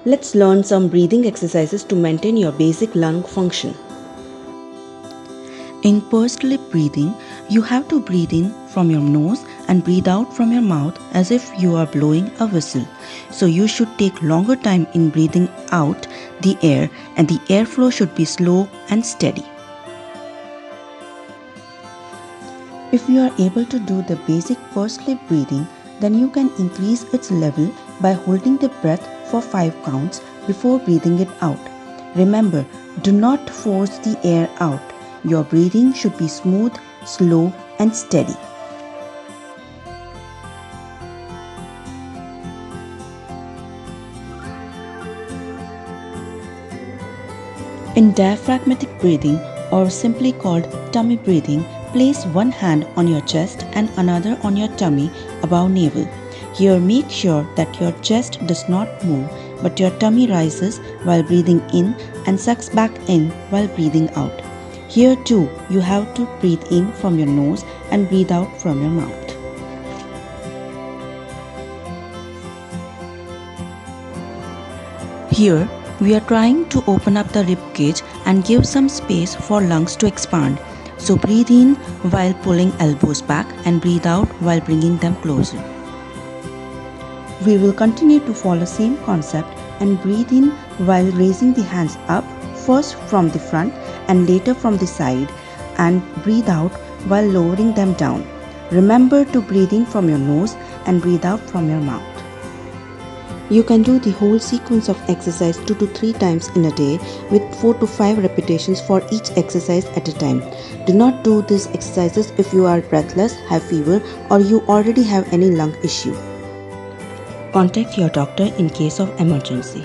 Let's learn some breathing exercises to maintain your basic lung function. In pursed lip breathing, you have to breathe in from your nose and breathe out from your mouth as if you are blowing a whistle. So you should take longer time in breathing out the air, and the airflow should be slow and steady. If you are able to do the basic pursed lip breathing, then you can increase its level by holding the breath for 5 counts before breathing it out. Remember, do not force the air out. Your breathing should be smooth, slow, and steady. In diaphragmatic breathing, or simply called tummy breathing, place one hand on your chest and another on your tummy above navel. Here make sure that your chest does not move, but your tummy rises while breathing in and sucks back in while breathing out. Here too, you have to breathe in from your nose and breathe out from your mouth. Here, we are trying to open up the rib cage and give some space for lungs to expand. So breathe in while pulling elbows back and breathe out while bringing them closer. We will continue to follow same concept and breathe in while raising the hands up, first from the front and later from the side, and breathe out while lowering them down. Remember to breathe in from your nose and breathe out from your mouth. You can do the whole sequence of exercise 2 to 3 times in a day with 4 to 5 repetitions for each exercise at a time. Do not do these exercises if you are breathless, have fever, or you already have any lung issue. Contact your doctor in case of emergency.